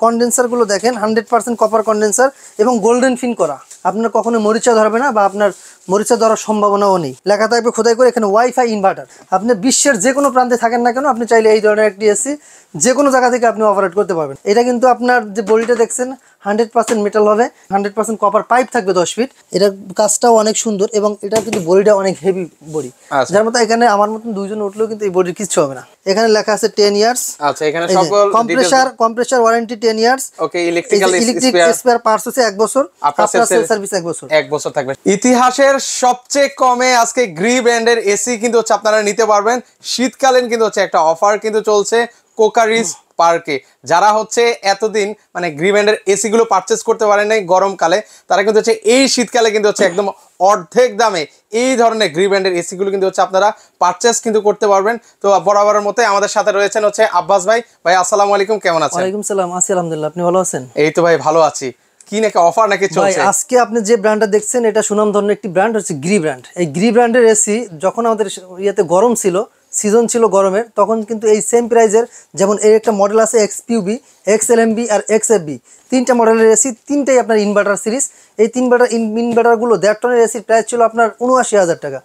Condenser গুলো দেখেন 100% copper condenser এবং গোল্ডেন ফিন করা। আপনার কখনো মরিচা ধরবে না বা আপনার মরিচা ধরার সম্ভাবনাও নেই। লেখা থাকবে খোদাই করে এখানে ওয়াইফাই ইনভার্টার। আপনি বিশ্বের যে কোনো প্রান্তে থাকেন না কেন, আপনি চাইলে এই ধরনের একটি এসি যে কোনো জায়গা থেকে আপনি অপারেট করতে পারবেন। এটা কিন্তু আপনার যে বডিটা দেখছেন 100% মেটাল হবে, 100% কপার পাইপ থাকবে 10 ফিট। এটার কাজটাও অনেক সুন্দর এবং এটা কিন্তু বডিটা অনেক হেভি বডি, যার মতো এখানে আমার মতন দুইজন উঠলেও কিন্তু এই বডির কিছু হবে না। এখানে লেখা আছে 10 ইয়ার্স। আচ্ছা, এখানে সকল কম্প্রেসার ওয়ারেন্টি 10 ইয়ার্স। ওকে, ইলেকট্রিক স্পেয়ার পার্টস হচ্ছে 1 বছর, আপনার সেল সার্ভিস 1 বছর থাকবে। ইতিহাসের সবচেয়ে কমে আজকে গ্রি ব্র্যান্ডের এসি কিন্তু হচ্ছে আপনারা নিতে পারবেন। শীতকালীন কিন্তু হচ্ছে একটা অফার কিন্তু চলছে কোকারিজ পার্কে। যারা হচ্ছে এতদিন মানে গ্রি ব্র্যান্ডের এসি গুলো পারচেজ করতে পারেন নাই গরমকালে, তারা কিন্তু হচ্ছে এই শীতকালে কিন্তু হচ্ছে একদম অর্ধেক দামে এই ধরনের গ্রি ব্র্যান্ডের এসি গুলো কিন্তু হচ্ছে আপনারা পারচেজ কিন্তু করতে পারবেন। তো বরাবরের মতো আমাদের সাথে রয়েছেন হচ্ছে আব্বাস ভাই। ভাই আসসালামু আলাইকুম, কেমন আছেন? ওয়ালাইকুম সালাম, আছি আলহামদুলিল্লাহ, আপনি ভালো আছেন? এই তো ভাই ভালো আছি। কি নাকি অফার নাকি চলছে? ভাই আজকে আপনি যে ব্র্যান্ডটা দেখছেন এটা সুনামধন্য একটি ব্র্যান্ড, হচ্ছে গ্রি ব্র্যান্ড। এই গ্রি ব্র্যান্ডের এসি যখন আমাদের ইয়াতে গরম ছিল, সিজন ছিল গরমের, তখন কিন্তু এই সেম প্রাইজের, যেমন এর একটা মডেল আছে এক্সপিউবি, এক্সএলএমবি আর এক্সএফবি, তিনটা মডেলের এসি, তিনটাই আপনার ইনভার্টার সিরিজ। এই ইনভার্টারগুলো 1.5 টনের এসির প্রাইস ছিল আপনার 79,000 টাকা।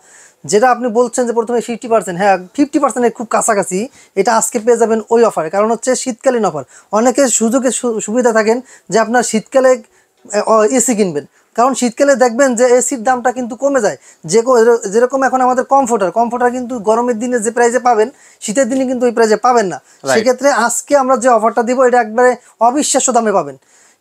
যেটা আপনি বলছেন যে প্রথমে 50%, হ্যাঁ 50%-এর খুব কাছাকাছি। এটা আজকে পেয়ে যাবেন ওই অফারে, কারণ হচ্ছে শীতকালীন অফার। অনেকে সুবিধা থাকেন যে আপনার শীতকালে এসি কিনবেন, কারণ শীতকালে দেখবেন যে এসির দামটা কিন্তু কমে যায়। যেরকম এখন আমাদের কমফোর্টার কিন্তু গরমের দিনে যে প্রাইজে পাবেন, শীতের দিনে কিন্তু ওই প্রাইজে পাবেন না। সেক্ষেত্রে আজকে আমরা যে অফারটা দিব এটা একবারে অবিশ্বাস্য দামে পাবেন।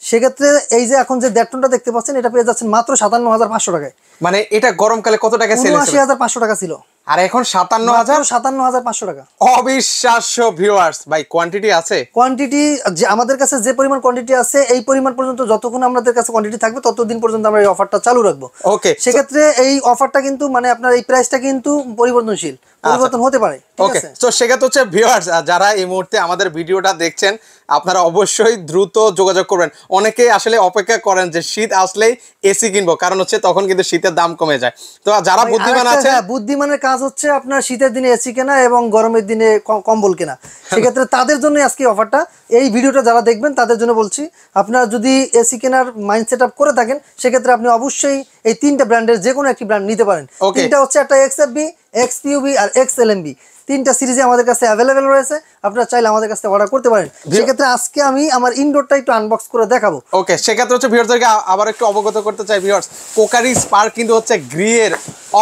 সেক্ষেত্রে এই যে এখন যে 1.5 টনটা দেখতে পাচ্ছেন, এটা পেয়ে যাচ্ছেন মাত্র 57,500 টাকায়। মানে এটা গরমকালে কত টাকা সেল হয়েছে? 79,500 টাকা ছিল, আর এখন 57,500 টাকা। অবিশ্বাস্য ভিউয়ার্স। ভাই কোয়ান্টিটি আছে? কোয়ান্টিটি যে আমাদের কাছে যে পরিমাণ কোয়ান্টিটি আছে, এই পরিমাণ পর্যন্ত যতক্ষণ আমাদের কাছে কোয়ান্টিটি থাকবে ততদিন পর্যন্ত আমরা এই অফারটা চালু রাখবো। ওকে, সেক্ষেত্রে এই অফারটা কিন্তু মানে আপনার এই প্রাইসটা কিন্তু পরিবর্তনশীল, পরিবর্তন হতে পারে। ওকে, তো সেক্ষেত্রে হচ্ছে ভিউয়ার্স যারা এই মুহূর্তে আমাদের ভিডিওটা দেখছেন, আপনারা অবশ্যই দ্রুত যোগাযোগ করবেন। অনেকে আসলে অপেক্ষা করেন যে শীত আসলেই এসি কিনবো, কারণ হচ্ছে তখন কিন্তু শীতের দাম কমে যায়। তো যারা বুদ্ধিমান আছে, বুদ্ধিমানের কাজ হচ্ছে আপনার শীতের দিনে এসি কেনা এবং গরমের দিনে কম্বল কেনা। সেক্ষেত্রে তাদের জন্য আজকে অফারটা। এই ভিডিওটা যারা দেখবেন তাদের জন্য বলছি, আপনারা যদি এসি কেনার মাইন্ড সেট আপ করে থাকেন, সেক্ষেত্রে আপনি অবশ্যই এই তিনটা ব্র্যান্ডের যে কোনো একটি ব্র্যান্ড নিতে পারেন। তিনটা হচ্ছে একটা এক্সএফবি, এক্সপিউবি আর এক্সএলএমবি। তিনটা সিরিজে আমাদের কাছে অ্যাভেলেবেল রয়েছে, আপনারা চাইলে আমাদের কাছে অর্ডার করতে পারেন। সেক্ষেত্রে আজকে আমি আমার ইনডোরটা একটু আনবক্স করে দেখাবো। ওকে, সেক্ষেত্রে হচ্ছে ভিউয়ারদেরকে আবার একটু অবগত করতে চাই ভিউয়ার্স, কোকারিজ পার্ক কিন্তু হচ্ছে গ্রিয়ের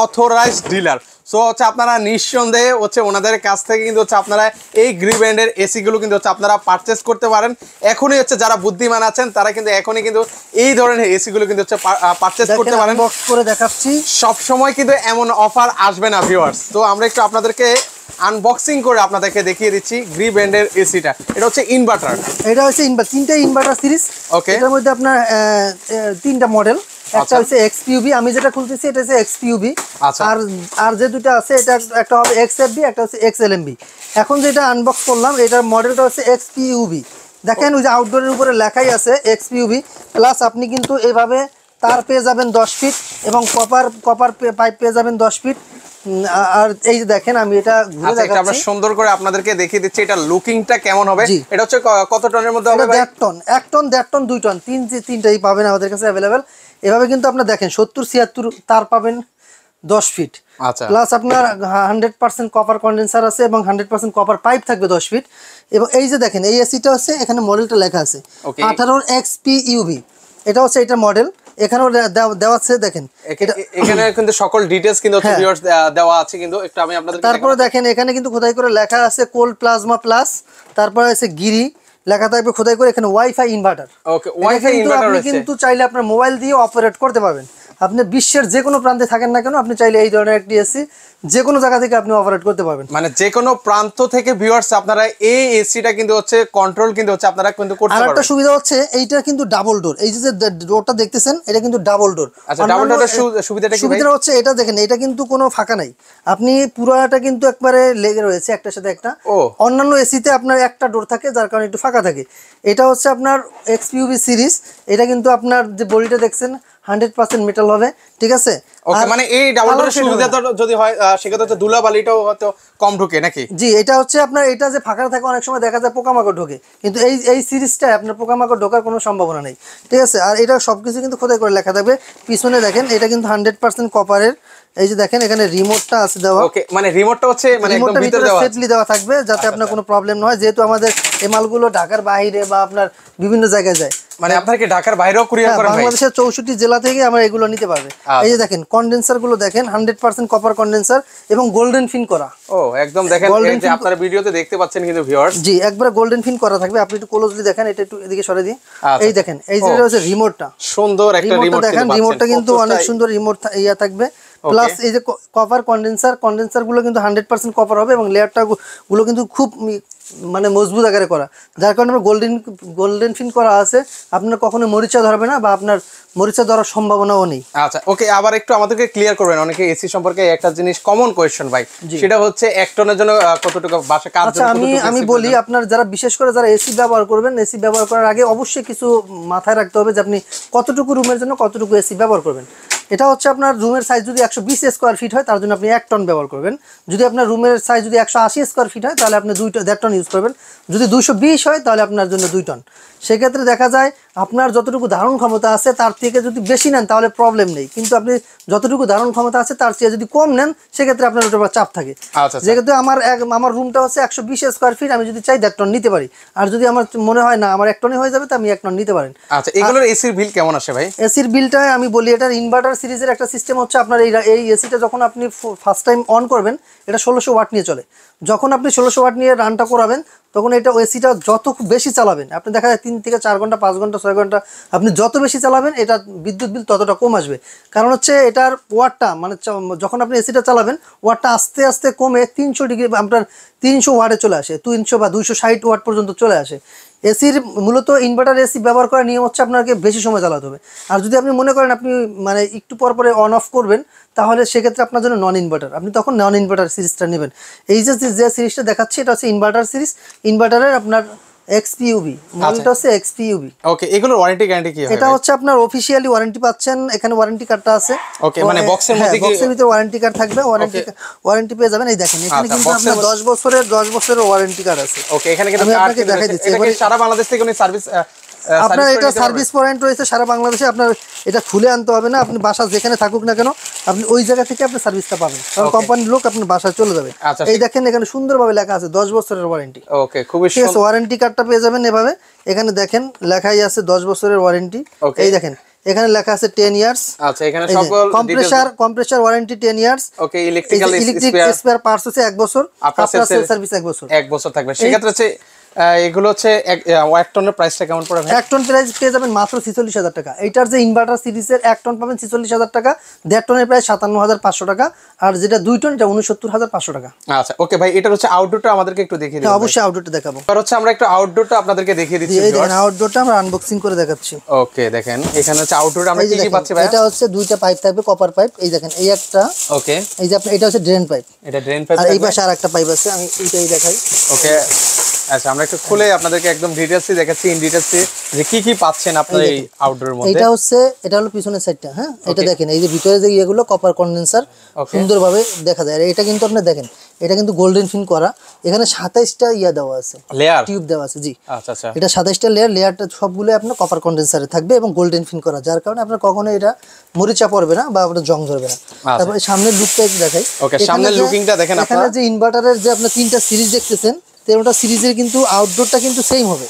অথরাইজড ডিলার। সো হচ্ছে আপনারা নিঃসন্দেহে হচ্ছে ওনাদের কাছ থেকে কিন্তু হচ্ছে আপনারা এই গ্রি ব্র্যান্ডের এসিগুলো কিন্তু হচ্ছে আপনারা পারচেস করতে পারেন। এখনই হচ্ছে যারা বুদ্ধিমান আছেন তারা কিন্তু এখনই কিন্তু এই ধরনের এসিগুলো কিন্তু হচ্ছে পারচেস করতে পারেন। আনবক্স করে দেখাচ্ছি। সব সময় কিন্তু এমন অফার আসবে না ভিউয়ার্স। তো আমরা একটু আপনাদেরকে আনবক্সিং করে আপনাদেরকে দেখিয়ে দিচ্ছি গ্রি ব্র্যান্ডের এসিটা। এটা হচ্ছে ইনভার্টার, এটা হচ্ছে তিনটা ইনভার্টার সিরিজ। ওকে, এটার মধ্যে আপনার তিনটা মডেল। একটা হচ্ছে এক্সপিউবি, আমি যেটা খুলতেছি এটা হচ্ছে এক্সপিউবি। আর যে দুটো আছে এটা একটা হবে এক্সএফবি, একটা হচ্ছে এক্সএলএমবি। এখন যেটা আনবক্স করলাম এটার মডেলটা হচ্ছে এক্সপিউবি। দেখেন ওই যে আউটডোরের উপরে লেখাই আছে এক্সপিউবি। প্লাস আপনি কিন্তু এইভাবে তার পেয়ে যাবেন 10 ফিট এবং কপার পাইপ পেয়ে যাবেন 10 ফিট। আর এই যে দেখেন আমি এটা ঘুরে দেখাচ্ছি, আমরা সুন্দর করে আপনাদেরকে দেখিয়ে দিচ্ছি এটা লুকিংটা কেমন হবে। এটা হচ্ছে কত টনের মধ্যে হবে ভাই? 1.5 টন, 1 টন, 1.5 টন, 2 টন, তিনটাই পাবেন আমাদের কাছে অ্যাভেলেবেল। এভাবে কিন্তু আপনারা দেখেন 70-76 তার পাবেন 10 ফিট। আচ্ছা, প্লাস আপনার 100% কপার কন্ডেন্সার আছে এবং 100% কপার পাইপ থাকবে 10 ফিট। এবং এই যে দেখেন এই এসিটা হচ্ছে এখানে মডেলটা লেখা আছে 18 এক্সপিইউবি। এটা হচ্ছে এটা মডেল, এখানেও দেওয়া আছে দেখেন। এখানে কিন্তু সকল ডিটেইলস কিন্তু ভিউয়ার্স দেওয়া আছে, কিন্তু একটু আমি আপনাদের তারপরে দেখেন এখানে কিন্তু খোদাই করে লেখা আছে কোল্ড প্লাজমা প্লাস, তারপরে আছে গিরি লেখা থাকবে খোদাই করে, এখানে ওয়াইফাই ইনভার্টার। ওকে, ওয়াইফাই ইনভার্টার আপনি কিন্তু চাইলে আপনার মোবাইল দিয়ে অপারেট করতে পারবেন। আপনি বিশ্বের যে কোনো প্রান্তে থাকেন না কেন, আপনি চাইলে এই ধরনের একটি এসি যে কোনো জায়গা থেকে আপনি অপারেট করতে পারবেন। মানে যে কোনো প্রান্ত থেকে ভিউয়ার্স আপনারা এই এসিটা কিন্তু হচ্ছে কন্ট্রোল কিন্তু হচ্ছে আপনারা কিন্তু করতে পারবেন। আরেকটা সুবিধা হচ্ছে এইটা কিন্তু ডাবল ডোর, এই যে ডোরটা দেখতেছেন এটা কিন্তু ডাবল ডোর। আচ্ছা, ডাবল ডোরের সুবিধাটা কি ভাই? সুবিধা হচ্ছে এটা দেখেন, এটা কিন্তু কোনো ফাঁকা নাই, আপনি পুরোটা কিন্তু একবারে লেগে রয়েছে একটার সাথে একটা। অন্যান্য এসিতে আপনার একটা ডোর থাকে যার কারণে একটু ফাঁকা থাকে। এটা হচ্ছে আপনার এক্সপিউবি সিরিজ। এটা কিন্তু আপনার যে বডিটা দেখছেন 100% মেটাল হবে, ঠিক আছে? ওকে, আর মানে এই ডাবল colour ডোরের fade হবে সুবিধা না। যদি হয় সেক্ষেত্রে হচ্ছে ধুলাবালিটাও হয়তো কম ঢোকে নাকি? জি, এটা হচ্ছে আপনার, এটা যে ফাঁকা থাকে অনেক সময় দেখা যায় পোকামাকড় ঢোকে, কিন্তু এই সিরিজটায় আপনার পোকামাকড় ঢোকার কোনো সম্ভাবনা নেই, ঠিক আছে? আর এটা সবকিছু কিন্তু খোদাই করে লেখা থাকবে। পিছনে দেখেন এটা কিন্তু 100% কপারের। এই যে দেখেন এখানে রিমোটটা আছে দেওয়া। ওকে, মানে রিমোটটা হচ্ছে মানে একদম রিমোটটা ভিতরে ভিতরে দেওয়া আছে। সেটলি দেওয়া থাকবে, যাতে আপনার কোনো প্রবলেম না হয়, যেহেতু আমাদের এই মালগুলো ঢাকার বাইরে বা আপনার বিভিন্ন জায়গায় যায়। মানে আপনার কি ঢাকার বাইরেও কুরিয়ার হ্যাঁ, করেন ভাই? বাংলাদেশের 64 জেলা থেকে আমরা এগুলো নিতে পারবে। এই যে দেখেন কন্ডেন্সার গুলো দেখেন, 100% কপার কন্ডেন্সার এবং গোল্ডেন ফিন করা। ও একদম দেখেন, এই যে আপনারা ভিডিওতে দেখতে পাচ্ছেন কিন্তু ভিউয়ার্স। জি, একবারে গোল্ডেন ফিন করা থাকবে। আপনি একটু ক্লোজলি দেখেন, এটা একটু এদিকে সরে দিই। এই দেখেন, এই যে হচ্ছে রিমোটটা, সুন্দর একটা রিমোট দেখেন, রিমোটটা কিন্তু অনেক সুন্দর রিমোট ইয়া থাকবে। প্লাস এই যে কপার কন্ডেন্সার গুলো কিন্তু 100% কপার হবে, এবং লেয়ারটা গুলো কিন্তু খুব মানে মজবুত আকারে করা, যার কারণে গোল্ডেন ফিন করা আছে। আপনার কখনো মরিচা ধরবে না, বা আপনার মরিচা ধরার সম্ভাবনাও নেই। আচ্ছা, ওকে, আবার একটু আমাদেরকে ক্লিয়ার করবেন, অনেকে এসি সম্পর্কে একটা জিনিস কমন কোয়েশ্চেন ভাই, সেটা হচ্ছে 1 টনের জন্য কতটুকু বাসা কাজ? আচ্ছা, আমি বলি, আপনার যারা বিশেষ করে যারা এসি ব্যবহার করবেন, এসি ব্যবহার করার আগে অবশ্যই কিছু মাথায় রাখতে হবে যে আপনি কতটুকু রুমের জন্য কতটুকু এসি ব্যবহার করবেন। এটা হচ্ছে আপনার রুমের সাইজ যদি 120 স্কোয়ার ফিট হয়, তার জন্য আপনি 1 টন ব্যবহার করবেন। যদি আপনার রুমের সাইজ যদি 180 স্কোয়ার ফিট হয়, তাহলে আপনি 1.5 টন ইউজ করবেন। যদি 220 হয়, তাহলে আপনার জন্য 2 টন। সেক্ষেত্রে দেখা যায় আপনার যতটুকু ধারণ ক্ষমতা আছে তার থেকে যদি বেশি নেন তাহলে প্রবলেম নেই, কিন্তু আপনি যতটুকু ধারণ ক্ষমতা আছে তার চেয়ে যদি কম নেন, সেক্ষেত্রে আপনার ওটার উপর চাপ থাকে। যেহেতু আমার রুমটা হচ্ছে 120 স্কোয়ার ফিট, আমি যদি চাই 1.5 টন নিতে পারি। আর যদি আমার মনে হয় না আমার 1 টনে হয়ে যাবে, তো আমি 1 টন নিতে পারেন। আচ্ছা, এগুলোর এসির বিল কেমন আসে ভাই? এসির বিলটা আমি বলি, এটার ইনভার্টার সিরিজের একটা সিস্টেম হচ্ছে, আপনার এই এসিটা যখন আপনি ফার্স্ট টাইম অন করবেন, এটা 1600 ওয়াট নিয়ে চলে। যখন আপনি 1600 ওয়াট নিয়ে রানটা করাবেন, তখন এটা এসিটা যত বেশি চালাবেন, আপনি দেখা যায় 3 থেকে 4 ঘন্টা, 5 ঘন্টা, 6 ঘন্টা আপনি যত বেশি চালাবেন, এটা বিদ্যুৎ বিল ততটা কম আসবে। কারণ হচ্ছে এটার ওয়াটটা, মানে যখন আপনি এসিটা চালাবেন, ওয়াটটা আস্তে আস্তে কমে 300 ডিগ্রি, আপনার 300 ওয়াটে চলে আসে, 300 বা 260 ওয়াট পর্যন্ত চলে আসে। এসির মূলত ইনভার্টার এসি ব্যবহার করার নিয়ম হচ্ছে আপনাকে বেশি সময় চালাতে হবে। আর যদি আপনি মনে করেন আপনি মানে একটু পর পরে অন অফ করবেন, তাহলে সেক্ষেত্রে আপনার জন্য নন ইনভার্টার, আপনি তখন নন ইনভার্টার সিরিজটা নেবেন। এই যে সিরিজটা দেখাচ্ছি, এটা হচ্ছে ইনভার্টার সিরিজ। ইনভার্টারের আপনার XPUB মডেলটা হচ্ছে XPUB। ওকে, এগুলোর ওয়ারেন্টি গ্যারান্টি কি হবে? এটা হচ্ছে আপনার অফিশিয়ালি ওয়ারেন্টি পাচ্ছেন, এখানে ওয়ারেন্টি কার্ডটা আছে। ওকে, মানে বক্সের মধ্যে কি? বক্সের ভিতরে ওয়ারেন্টি কার্ড থাকবে, ওয়ারেন্টি পেয়ে যাবেন। এই দেখেন, এখানে কিন্তু আপনার 10 বছরের ওয়ারেন্টি কার্ড আছে। ওকে, এখানে কিন্তু আমি আপনাকে দেখাই দিচ্ছি। এটা কি সারা বাংলাদেশ থেকে উনি সার্ভিস আপনার এটা সার্ভিস পয়েন্ট রয়েছে সারা বাংলাদেশে। আপনার এটা খুলে আনতে হবে না, আপনি বাসা যেখানে থাকুক না কেন, আপনি ওই জায়গা থেকে আপনি সার্ভিসটা পাবেন, কারণ কোম্পানির লোক আপনার বাসায় চলে যাবে। এই দেখেন এখানে সুন্দরভাবে লেখা আছে 10 বছরের ওয়ারেন্টি। ওকে, খুবই ঠিক আছে, ওয়ারেন্টি কার্ডটা পেয়ে যাবেন এভাবে। এখানে দেখেন লেখাই আছে 10 বছরের ওয়ারেন্টি। এই দেখেন এখানে লেখা আছে 10 ইয়ার্স। আচ্ছা, এখানে সকল কম্প্রেসার ওয়ারেন্টি 10 ইয়ার্স। ওকে, ইলেকট্রিক স্পেয়ার পার্টস হচ্ছে 1 বছর, আপনার সার্ভিস 1 বছর থাকবে। সেক্ষেত্রে হচ্ছে এগুলো হচ্ছে 1 টনের প্রাইসটা কেমন পড়ে ভাই? 1 টন প্রাইস পেয়ে যাবেন মাত্র 46,000 টাকা। এইটার যে ইনভার্টার সিরিজের 1 টন পাবেন 46,000 টাকা। 1.5 টনের প্রাইস 57,500 টাকা। আর যেটা 2 টন, এটা 69,500 টাকা। আচ্ছা, ওকে ভাই, এটার হচ্ছে আউটডোরটা আমাদেরকে একটু দেখিয়ে দিন। অবশ্যই আউটডোরটা দেখাবো। এবার হচ্ছে আমরা একটু আউটডোরটা আপনাদেরকে দেখিয়ে দিচ্ছি। এই দেখেন আউটডোরটা আমরা আনবক্সিং করে দেখাচ্ছি। ওকে, দেখেন এখানে হচ্ছে আউটডোরে আমরা কি কি পাচ্ছি ভাই? এটা হচ্ছে 2টা পাইপ থাকবে, কপার পাইপ। এই দেখেন এই একটা। ওকে, এই যে আপনার এটা হচ্ছে ড্রেন পাইপ। এটা ড্রেন পাইপ। আর এই পাশে আরেকটা পাইপ আছে, আমি এইটাই দেখাই। ওকে, আচ্ছা, আমরা একটু খুলে আপনাদেরকে একদম ডিটেইলসে দেখাচ্ছি, ইন ডিটেইলসে যে কি কি পাচ্ছেন আপনারা এই আউটডোরের মধ্যে। এটা হলো পিছনের সাইডটা। হ্যাঁ, এটা দেখেন, এই যে ভিতরে যে ইয়েগুলো কপার কন্ডেন্সার সুন্দরভাবে দেখা যায়। আর এটা কিন্তু আপনি দেখেন, এটা কিন্তু গোল্ডেন ফিন করা। এখানে 27টা ইয়া দেওয়া আছে, লেয়ার টিউব দেওয়া আছে। জি, আচ্ছা আচ্ছা, এটা 27টা লেয়ারটা সবগুলো আপনার কপার কন্ডেন্সারে থাকবে এবং গোল্ডেন ফিন করা, যার কারণে আপনার কখনো এটা মরিচা পড়বে না বা আপনার জং ধরবে না। তারপরে সামনের লুকটা একটু দেখাই। ওকে, সামনের লুকিংটা দেখেন আপনারা। এখানে যে ইনভার্টারের যে আপনার 3টা সিরিজ দেখতেছেন, 13টা সিরিজের কিন্তু আউটডোরটা কিন্তু সেম হবে,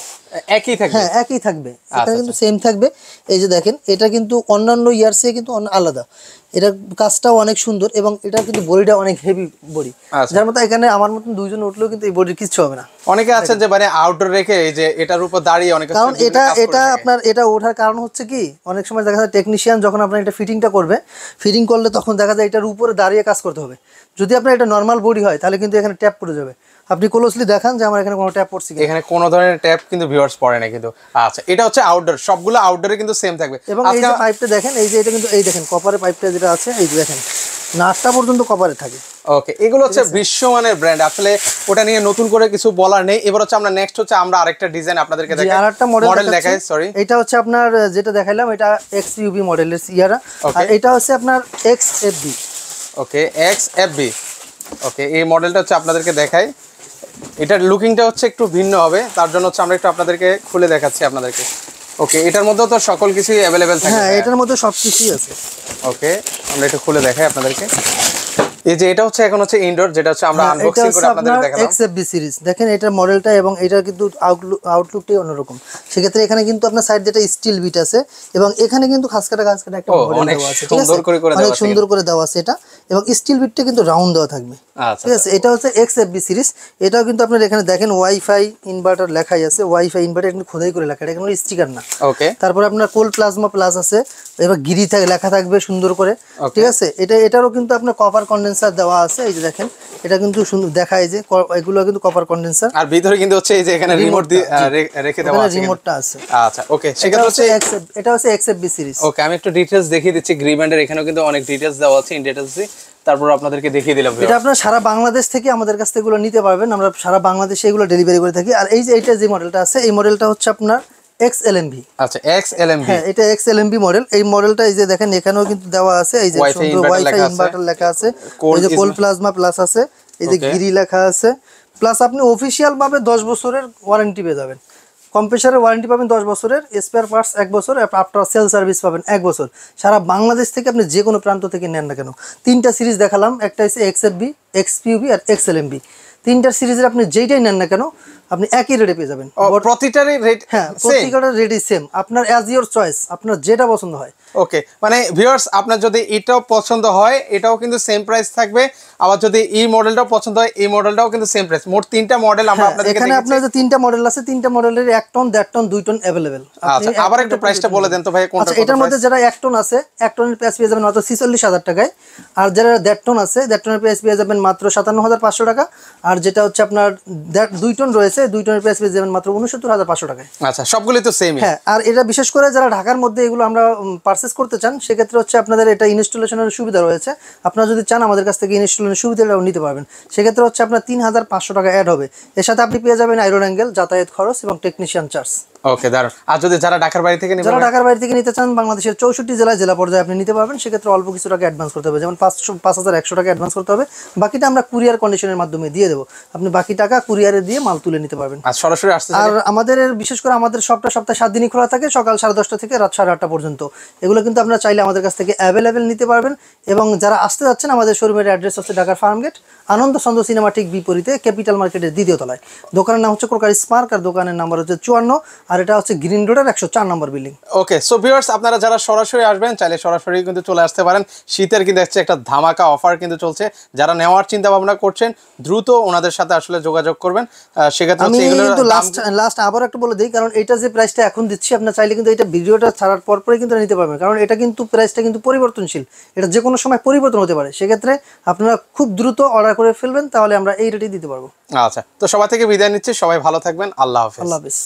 একই থাকবে। হ্যাঁ, একই থাকবে, এটা কিন্তু সেম থাকবে। এই যে দেখেন, এটা কিন্তু অন্যান্য ইয়ার্সে কিন্তু আলাদা। এটার কাজটাও অনেক সুন্দর এবং এটা কিন্তু বডিটা অনেক হেভি বডি, যার মতো এখানে আমার মতন 2 জন উঠলেও কিন্তু এই বডির কিছু হবে না। অনেকে আছেন যে মানে আউটডোর রেখে এই যে এটার উপর দাঁড়িয়ে অনেকে, কারণ এটা আপনার এটা ওঠার কারণ হচ্ছে কি, অনেক সময় দেখা যায় টেকনিশিয়ান যখন আপনার এটা ফিটিংটা করবে, ফিটিং করলে তখন দেখা যায় এটার উপরে দাঁড়িয়ে কাজ করতে হবে। যদি আপনার এটা নর্মাল বডি হয়, তাহলে কিন্তু এখানে ট্যাপ পড়ে যাবে। আপনি ক্লোজলি দেখান যে আমার এখানে কোনো ট্যাপ পড়ছে কিনা। এখানে কোনো ধরনের ট্যাপ কিন্তু ভিউয়ার্স পড়ে না কিন্তু। আচ্ছা, এটা হচ্ছে আউটডোর, সবগুলো আউটডোরে কিন্তু সেম থাকবে। এবং এই যে পাইপটা দেখেন, এই যে এটা কিন্তু এই দেখেন কপারের পাইপটা যেটা আছে, এই যে দেখেন না 8টা পর্যন্ত কভারে থাকে। ওকে, এগুলো হচ্ছে বিশ্বমানের ব্র্যান্ড, আসলে ওটা নিয়ে নতুন করে কিছু বলার নেই। এবার হচ্ছে আমরা নেক্সট হচ্ছে আমরা আরেকটা ডিজাইন আপনাদেরকে জি, দেখাই, আরেকটা মডেল দেখাই, সরি। এটা হচ্ছে আপনার যেটা দেখাইলাম এটা XUV মডেলের সিয়ারা, আর এটা হচ্ছে আপনার XFB। ওকে, XFB। ওকে, এই মডেলটা হচ্ছে আপনাদেরকে দেখাই। এটার লুকিংটা হচ্ছে একটু ভিন্ন হবে, তার জন্য হচ্ছে আমরা একটু আপনাদেরকে খুলে দেখাচ্ছি আপনাদেরকে। ওকে, এটার মধ্যেও তো সকল কিছুই অ্যাভেলেবেল থাকে। হ্যাঁ, এটার মধ্যে সবকিছুই আছে। ওকে, আমরা একটু খুলে দেখাই আপনাদেরকে। এই যে এটা হচ্ছে এখন হচ্ছে ইনডোর, যেটা হচ্ছে আমরা আনবক্সিং করে আপনাদের দেখালাম। XFB সিরিজ দেখেন এটার মডেলটা, এবং এটা কিন্তু আউটলুকটাই অন্যরকম। সেক্ষেত্রে এখানে কিন্তু আপনার সাইড যেটা স্টিল বিট আছে, এবং এখানে কিন্তু খাসকাটা একটা মডেল দেওয়া আছে, ঠিক আছে, অনেক সুন্দর করে দেওয়া আছে এটা, এবং স্টিল বিটটা কিন্তু রাউন্ড দেওয়া থাকবে। ঠিক আছে, এটা হচ্ছে XFB সিরিজ। এটাও কিন্তু আপনার এখানে দেখেন ওয়াইফাই ইনভার্টার লেখাই আছে, ওয়াইফাই ইনভার্টার কিন্তু খোদাই করে লেখা, এটা কোনো স্টিকার না। ওকে, তারপর আপনার কোল প্লাজমা প্লাস আছে, এবার গিরি লেখা থাকবে সুন্দর করে। ঠিক আছে, এটারও কিন্তু আপনার কপার কন্ডেন্সার দেওয়া আছে, এই যে দেখেন এটা কিন্তু সুন্দর দেখায় যে এগুলো কিন্তু কপার কন্ডেন্সার, আর ভিতরে কিন্তু হচ্ছে এই যে এখানে রিমোট দিয়ে রেখে দেওয়া আছে, রিমোটটা আছে। আচ্ছা, ওকে, সেটা হচ্ছে এটা হচ্ছে XFB সিরিজ। ওকে, আমি একটু ডিটেইলস দেখিয়ে দিচ্ছি। গ্রিব্যান্ডের এখানেও কিন্তু অনেক ডিটেইলস দেওয়া আছে, ইন ডিটেইলস তারপর আপনাদেরকে দেখিয়ে দিলাম। এটা আপনারা সারা বাংলাদেশ থেকে আমাদের কাছ থেকে এগুলো নিতে পারবেন, আমরা সারা বাংলাদেশে এগুলো ডেলিভারি করে থাকি। আর এই যে এটা যে মডেলটা আছে, এই মডেলটা হচ্ছে আপনার XLMB। আচ্ছা, XLMB, হ্যাঁ, এটা XLMB মডেল। এই মডেলটা এই যে দেখেন এখানেও কিন্তু দেওয়া আছে, এই যে সুন্দর ওয়াইফাই ইনভার্টার লেখা আছে, এই যে কোল প্লাজমা প্লাস আছে, এই যে গিরি লেখা আছে, প্লাস আপনি অফিশিয়াল ভাবে 10 বছরের ওয়ারেন্টি পেয়ে যাবেন। কম্প্রেসারের ওয়ারেন্টি পাবেন 10 বছরের, স্পেয়ার পার্টস 1 বছর, আফটার সেল সার্ভিস পাবেন 1 বছর। সারা বাংলাদেশ থেকে আপনি যে কোনো প্রান্ত থেকে নেন না কেন। 3টা সিরিজ দেখালাম, একটা হচ্ছে XFB, XPUB আর XLMB। 3টার সিরিজের আপনি যেইটাই নেন না কেন আপনি একই রেটে পেয়ে যাবেন। প্রতিটারই রেট, হ্যাঁ, প্রতিটার রেটই সেম, আপনার অ্যাজ ইওর চয়েস, আপনার যেটা পছন্দ হয়। ওকে, মানে ভিউয়ার্স আপনার যদি এটাও পছন্দ হয় এটাও কিন্তু সেম প্রাইস থাকবে, আবার যদি এই মডেলটাও পছন্দ হয় এই মডেলটাও কিন্তু সেম প্রাইস। মোট 3টা মডেল আমরা আপনাদেরকে এখানে আপনার যে 3টা মডেল আছে, 3টা মডেলের 1 টন, 1.5 টন, 2 টন अवेलेबल। আচ্ছা, আবার একটু প্রাইসটা বলে দেন তো ভাই, কোনটা? আচ্ছা, এটার মধ্যে যারা 1 টন আছে, 1 টনের প্রাইস পেয়ে যাবেন মাত্র 46,000 টাকায়, আর যারা 1.5 টন আছে, 1.5 টনের প্রাইস পেয়ে যাবেন মাত্র 57,500 টাকা, আর যেটা হচ্ছে আপনার 2 টন রয়েছে, 2 টনের প্রাইস পেয়ে যাবেন মাত্র 69,500 টাকায়। আচ্ছা, সবগুলোই তো সেমই। হ্যাঁ, আর এটা বিশেষ করে যারা ঢাকার মধ্যে এগুলো আমরা পারচেজ করতে চান, সেক্ষেত্রে হচ্ছে আপনাদের এটা ইনস্টলেশনের সুবিধা রয়েছে। আপনারা যদি চান আমাদের কাছ থেকে ইনস্টলেশনের সুবিধাটাও নিতে পারবেন। সেক্ষেত্রে হচ্ছে আপনার 3,500 টাকা অ্যাড হবে। এর সাথে আপনি পেয়ে যাবেন আয়রন অ্যাঙ্গেল, যাতায়াত খরচ এবং টেকনিশিয়ান চার্জ। ওকে, দারুন। আর যদি যারা ঢাকার বাইরে থেকে যারা ঢাকার বাইরে থেকে নিতে চান, বাংলাদেশের 64 জেলায় জেলা পর্যায়ে আপনি নিতে পারবেন। সেক্ষেত্রে অল্প কিছু টাকা অ্যাডভান্স করতে হবে, যেমন 5,100 টাকা অ্যাডভান্স করতে হবে, বাকিটা আমরা কুরিয়ার কন্ডিশনের মাধ্যমে দিয়ে দেবো। আপনি বাকি টাকা কুরিয়ারে দিয়ে মাল তুলে নিতে পারবেন। আর সরাসরি আসতে, আর আমাদের বিশেষ করে আমাদের সপ্তাহে 7 দিনই খোলা থাকে, সকাল 10:30 থেকে রাত 8:30 পর্যন্ত। এগুলো কিন্তু আপনারা চাইলে আমাদের কাছ থেকে অ্যাভেলেবেল নিতে পারবেন। এবং যারা আসতে যাচ্ছেন, আমাদের শোরুমের অ্যাড্রেস হচ্ছে ঢাকার ফার্মগেট, আনন্দ সন্দ সিনেমা ঠিক বিপরীতে, ক্যাপিটাল মার্কেটের 2য় তলায়। দোকানের নাম হচ্ছে ক্রোকারিস পার্ক, আর দোকানের নাম্বার হচ্ছে 54, আর এটা হচ্ছে গ্রিন রোডের 104 নম্বর বিল্ডিং। ওকে, সো ভিউয়ার্স আপনারা যারা সরাসরি আসবেন চাইলে সরাসরি কিন্তু চলে আসতে পারেন। শীতের কিন্তু দেখছে একটা ধামাকা অফার কিন্তু চলছে, যারা নেওয়ার চিন্তা ভাবনা করছেন দ্রুত ওনাদের সাথে আসলে যোগাযোগ করবেন। সেক্ষেত্রে আমি কিন্তু লাস্ট আবার একটু বলে দিই, কারণ এটা যে প্রাইসটা এখন দিচ্ছি, আপনার চাইলে কিন্তু এটা ভিডিওটা ছাড়ার পরে কিন্তু নিতে পারবেন, কারণ এটা কিন্তু প্রাইসটা কিন্তু পরিবর্তনশীল, এটা যে কোনো সময় পরিবর্তন হতে পারে। সেক্ষেত্রে আপনারা খুব দ্রুত অর্ডার করে ফেলবেন, তাহলে আমরা এই রেটেই দিতে পারবো। আচ্ছা, তো সবাই থেকে বিদায় নিচ্ছি, সবাই ভালো থাকবেন, আল্লাহ হাফেজ। আল্লাহ হাফেজ।